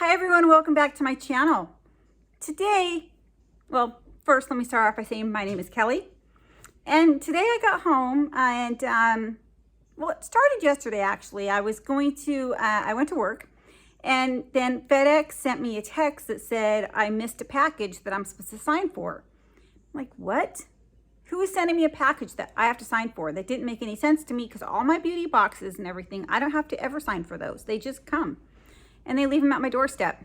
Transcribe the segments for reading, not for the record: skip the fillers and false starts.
Hi everyone, welcome back to my channel. Today, well, first let me start off by saying my name is Kelly. And today I got home and, well, it started yesterday actually. I went to work and then FedEx sent me a text that said I missed a package that I'm supposed to sign for. I'm like, what? Who is sending me a package that I have to sign for? That didn't make any sense to me because all my beauty boxes and everything, I don't have to ever sign for those. They just come and they leave them at my doorstep.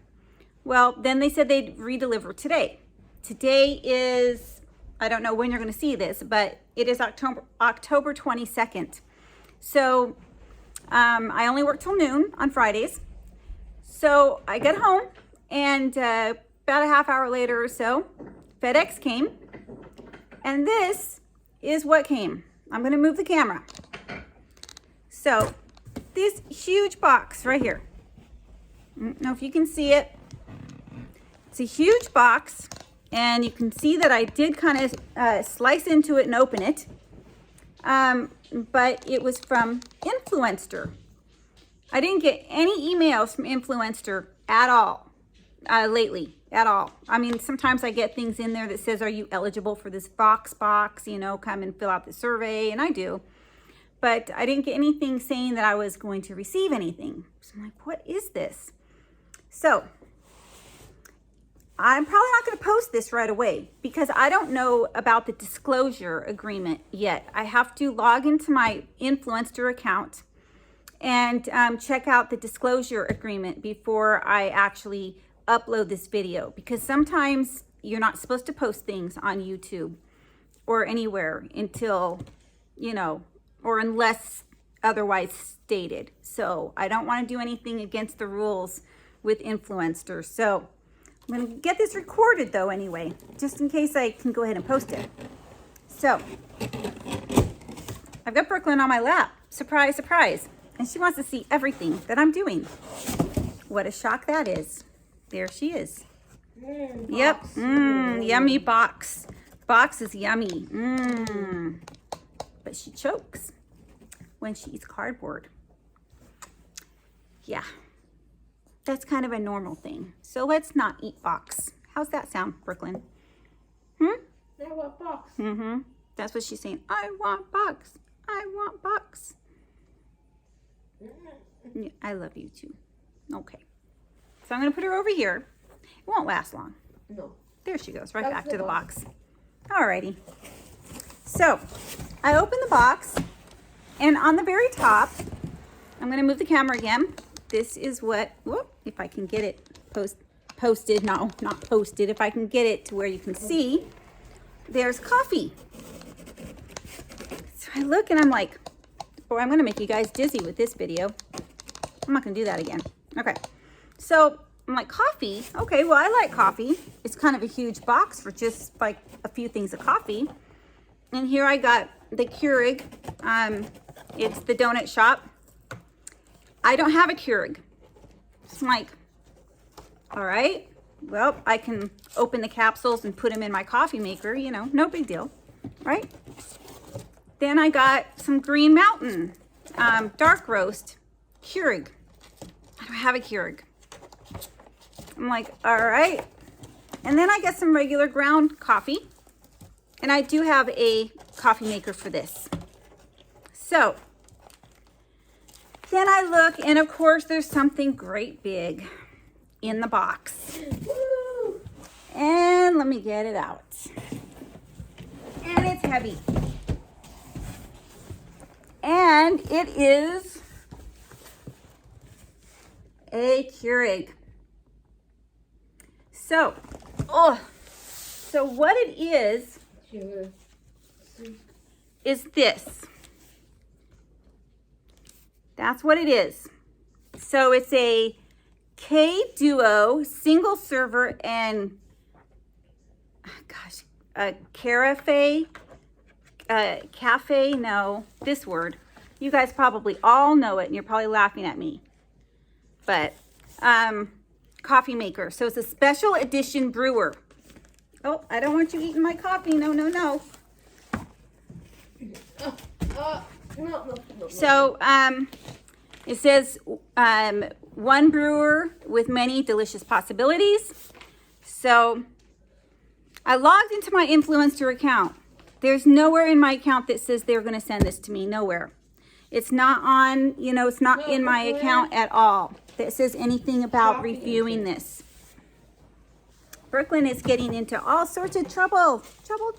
Well, then they said they'd redeliver today. Today is, I don't know when you're going to see this, but it is October 22nd. So I only work till noon on Fridays. So I get home and about a half hour later or so, FedEx came. And this is what came. I'm going to move the camera. So this huge box right here. I don't know if you can see it. It's a huge box, and you can see that I did kind of slice into it and open it. But it was from Influenster. I didn't get any emails from Influenster at all lately, at all. I mean, sometimes I get things in there that says, are you eligible for this box, you know, come and fill out the survey, and I do. But I didn't get anything saying that I was going to receive anything. So I'm like, what is this? So I'm probably not going to post this right away because I don't know about the disclosure agreement yet. I have to log into my Influenster account and check out the disclosure agreement before I actually upload this video, because sometimes you're not supposed to post things on YouTube or anywhere until, you know, or unless otherwise stated. So I don't want to do anything against the rules with Influencer. So I'm going to get this recorded though anyway, just in case I can go ahead and post it. So I've got Brooklyn on my lap. Surprise, surprise. And she wants to see everything that I'm doing. What a shock that is. There she is. Yep. Yummy box. Box is yummy. But she chokes when she eats cardboard. Yeah. That's kind of a normal thing. So let's not eat box. How's that sound, Brooklyn? I want box. That's what she's saying. I want box. I want box. Yeah, I love you too. Okay. So I'm going to put her over here. It won't last long. No. There she goes, right back to the box. Alrighty. So I open the box, and on the very top, I'm going to move the camera again. This is what, whoop, if I can get it posted, no, not posted, if I can get it to where you can see, there's coffee. So I look and I'm like, boy, I'm going to make you guys dizzy with this video. I'm not going to do that again. Okay. So I'm like, coffee? Okay, well, I like coffee. It's kind of a huge box for just like a few things of coffee. And here I got the Keurig. It's the donut shop. I don't have a Keurig. So I'm like, all right, well, I can open the capsules and put them in my coffee maker, you know, no big deal, right? Then I got some Green Mountain dark roast Keurig. I don't have a Keurig. I'm like, all right. And then I get some regular ground coffee. And I do have a coffee maker for this. So then I look, and of course there's something great big in the box. Woo! And let me get it out. And it's heavy. And it is a Keurig. So, so what it is this. That's what it is. So it's a K-Duo single server and, gosh, a cafe, no, this word. You guys probably all know it and you're probably laughing at me. But, coffee maker. So it's a special edition brewer. Oh, I don't want you eating my coffee. No, no, no. No. So, it says one brewer with many delicious possibilities. So I logged into my Influenster account. There's nowhere in my account that says they're going to send this to me. Nowhere. It's not on, you know, it's not in my account at all that says anything about reviewing this. Brooklyn is getting into all sorts of trouble. Trouble.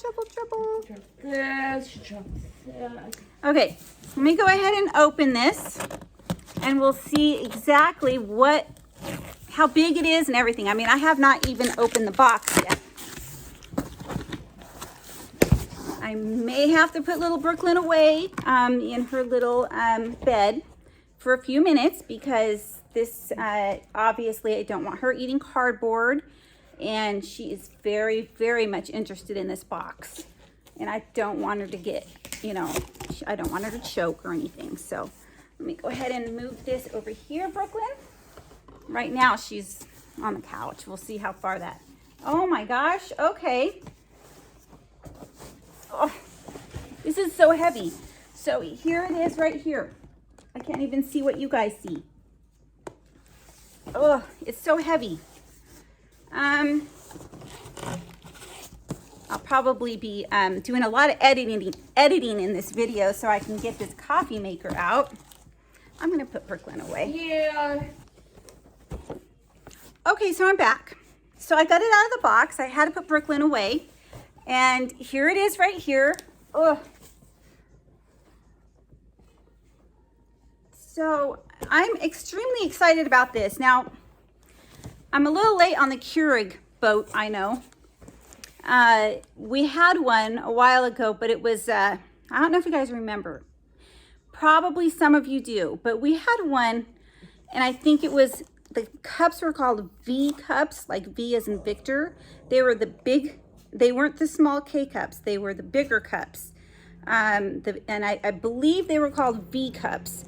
Okay, let me go ahead and open this and we'll see exactly how big it is and everything. I mean, I have not even opened the box yet. I may have to put little Brooklyn away in her little bed for a few minutes because this, obviously I don't want her eating cardboard, and she is very, very much interested in this box. And I don't want her to get, you know, I don't want her to choke or anything. So let me go ahead and move this over here, Brooklyn. Right now she's on the couch. We'll see how far that, oh my gosh, okay. Oh, this is so heavy. So here it is right here. I can't even see what you guys see. Oh, it's so heavy. I'll probably be doing a lot of editing in this video so I can get this coffee maker out. I'm gonna put Brooklyn away. Yeah. Okay, so I'm back. So I got it out of the box. I had to put Brooklyn away. And here it is right here. Ugh. So I'm extremely excited about this. Now, I'm a little late on the Keurig boat, I know. We had one a while ago, but it was, I don't know if you guys remember. Probably some of you do, but we had one, and I think it was, the cups were called V cups, like V as in Victor. They were the big, they weren't the small K cups, they were the bigger cups. And I believe they were called V cups.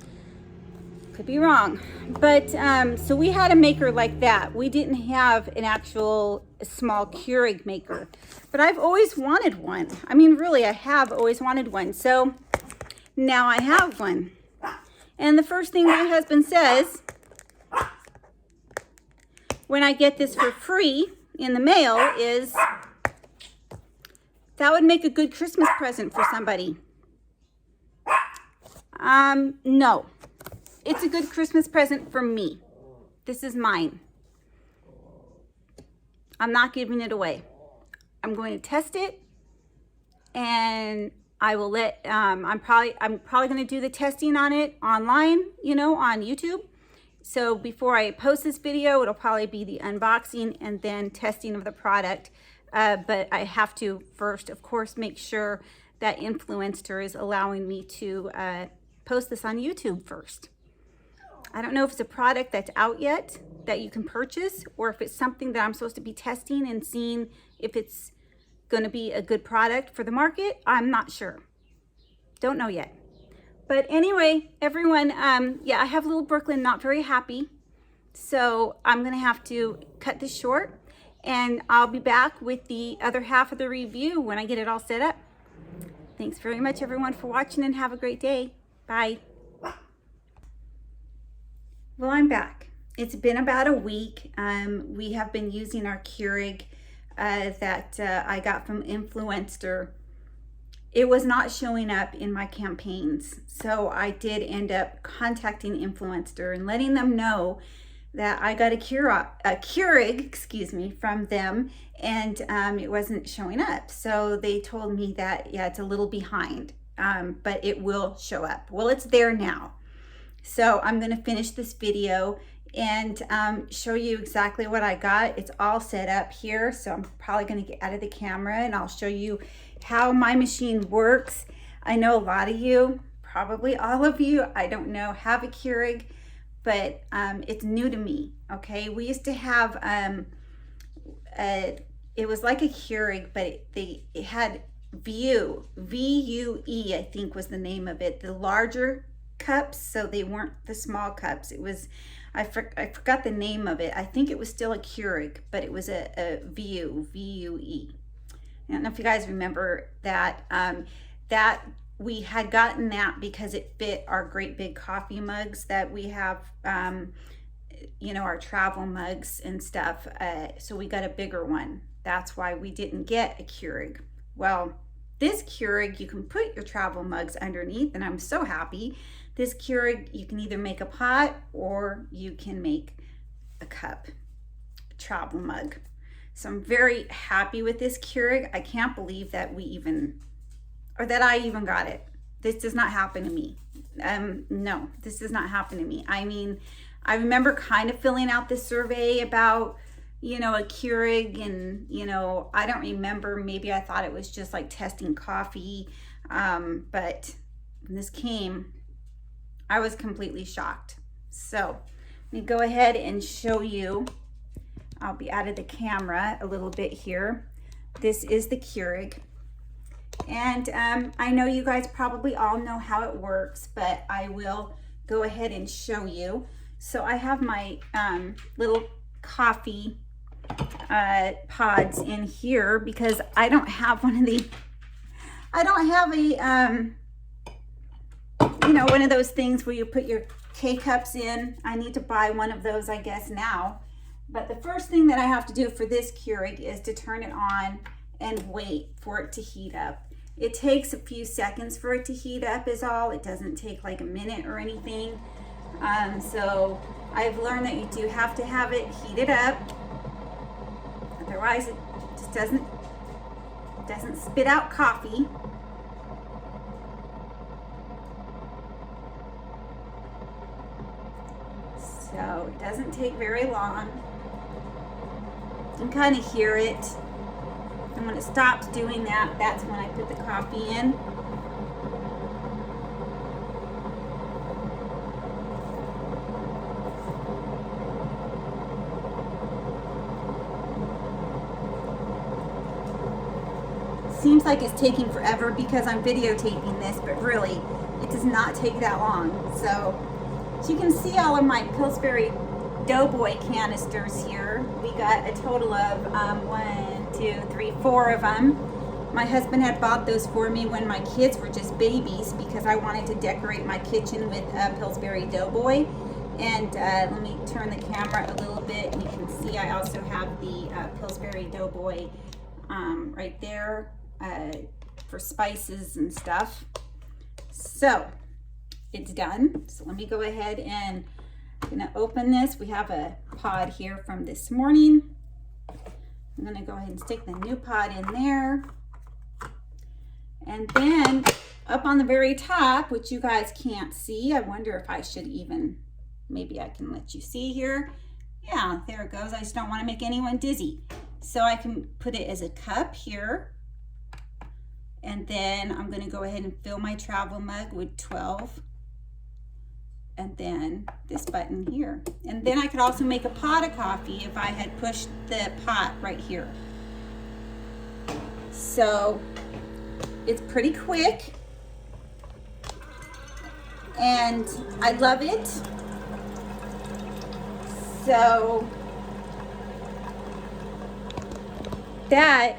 Could be wrong. But so we had a maker like that. We didn't have an actual small Keurig maker, but I've always wanted one. I mean, really, I have always wanted one. So now I have one. And the first thing my husband says when I get this for free in the mail is, that would make a good Christmas present for somebody. No. It's a good Christmas present for me. This is mine. I'm not giving it away. I'm going to test it, and I will let, I'm probably going to do the testing on it online, you know, on YouTube. So before I post this video, it'll probably be the unboxing and then testing of the product. But I have to first, of course, make sure that Influenster is allowing me to post this on YouTube first. I don't know if it's a product that's out yet that you can purchase, or if it's something that I'm supposed to be testing and seeing if it's going to be a good product for the market. I'm not sure. Don't know yet. But anyway, everyone, yeah, I have little Brooklyn not very happy. So I'm going to have to cut this short, and I'll be back with the other half of the review when I get it all set up. Thanks very much, everyone, for watching, and have a great day. Bye. Well, I'm back. It's been about a week. We have been using our Keurig that I got from Influenster. It was not showing up in my campaigns. So I did end up contacting Influenster and letting them know that I got a Keurig, excuse me, from them, and it wasn't showing up. So they told me that, yeah, it's a little behind, but it will show up. Well, it's there now. So I'm going to finish this video and show you exactly what I got. It's all set up here, so I'm probably going to get out of the camera and I'll show you how my machine works. I know a lot of you, probably all of you, I don't know, have a Keurig, but it's new to me. Okay, we used to have it was like a Keurig, but it had Vue, V-U-E, I think was the name of it, the larger cups, so they weren't the small cups. It was, I forgot the name of it. I think it was still a Keurig, but it was a Vue, V-U-E. I don't know if you guys remember that. That we had gotten that because it fit our great big coffee mugs that we have you know, our travel mugs and stuff. So we got a bigger one. That's why we didn't get a Keurig. Well, this Keurig, you can put your travel mugs underneath, and I'm so happy. This Keurig, you can either make a pot or you can make a cup, a travel mug. So I'm very happy with this Keurig. I can't believe that that I even got it. This does not happen to me. No, this does not happen to me. I mean, I remember kind of filling out this survey about, you know, a Keurig, and, you know, I don't remember, maybe I thought it was just like testing coffee. But when this came, I was completely shocked. So let me go ahead and show you. I'll be out of the camera a little bit here. This is the Keurig. And I know you guys probably all know how it works, but I will go ahead and show you. So I have my little coffee pods in here because I don't have one of the, I don't have a, you know, one of those things where you put your K-cups in. I need to buy one of those, I guess, now. But the first thing that I have to do for this Keurig is to turn it on and wait for it to heat up. It takes a few seconds for it to heat up is all. It doesn't take like a minute or anything. So I've learned that you do have to have it heated up. Otherwise it just doesn't spit out coffee. So it doesn't take very long. You can kind of hear it. And when it stops doing that, that's when I put the coffee in. Seems like it's taking forever because I'm videotaping this, but really, it does not take that long. So you can see all of my Pillsbury Doughboy canisters here. We got a total of 4 of them. My husband had bought those for me when my kids were just babies because I wanted to decorate my kitchen with Pillsbury Doughboy. And let me turn the camera a little bit, and you can see I also have the Pillsbury Doughboy right there for spices and stuff. So it's done. So let me go ahead and I'm gonna open this. We have a pod here from this morning. I'm gonna go ahead and stick the new pod in there. And then up on the very top, which you guys can't see, I wonder if I should even, maybe I can let you see here. Yeah, there it goes. I just don't want to make anyone dizzy. So I can put it as a cup here. And then I'm going to go ahead and fill my travel mug with 12. And then this button here. And then I could also make a pot of coffee if I had pushed the pot right here. So it's pretty quick. And I love it. So that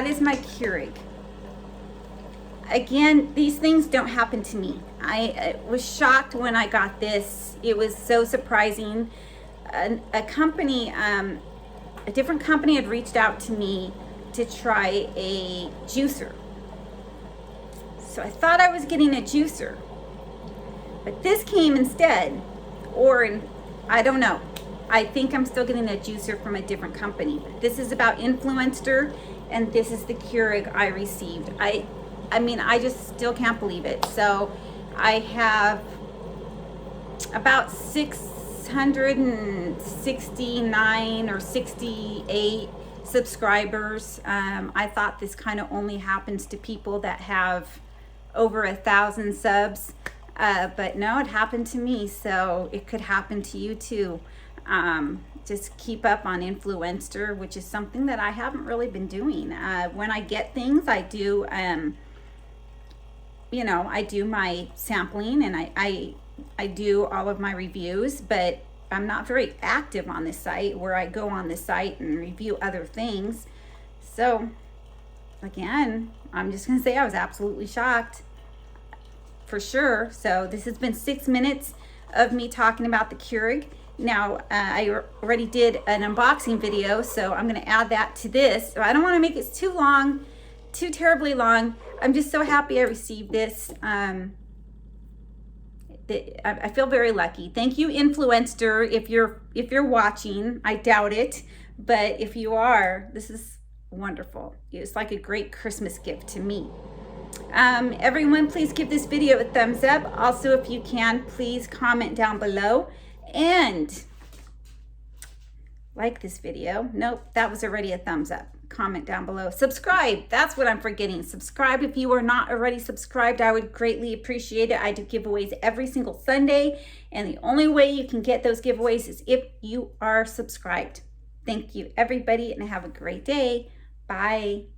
is my Keurig. Again, these things don't happen to me. I was shocked when I got this. It was so surprising. A company, a different company had reached out to me to try a juicer. So I thought I was getting a juicer, but this came instead, I don't know. I think I'm still getting a juicer from a different company. But this is about Influenster, and this is the Keurig I received. I mean, I just still can't believe it. So I have about 669 or 68 subscribers. I thought this kind of only happens to people that have over 1,000 subs. But no, it happened to me, so it could happen to you too. Just keep up on Influenster, which is something that I haven't really been doing. When I get things, I do, you know, I do my sampling and I do all of my reviews, but I'm not very active on this site where I go on this site and review other things. So again, I'm just gonna say I was absolutely shocked. For sure. So this has been 6 minutes of me talking about the Keurig. Now, I already did an unboxing video, so I'm going to add that to this. So I don't want to make it too long, too terribly long. I'm just so happy I received this. I feel very lucky. Thank you, Influenster, if you're watching. I doubt it, but if you are, this is wonderful. It's like a great Christmas gift to me. Everyone, please give this video a thumbs up. Also, if you can, please comment down below and like this video. Nope, that was already a thumbs up. Comment down below. Subscribe. That's what I'm forgetting. Subscribe if you are not already subscribed. I would greatly appreciate it. I do giveaways every single Sunday, and the only way you can get those giveaways is if you are subscribed. Thank you, everybody, and have a great day. Bye.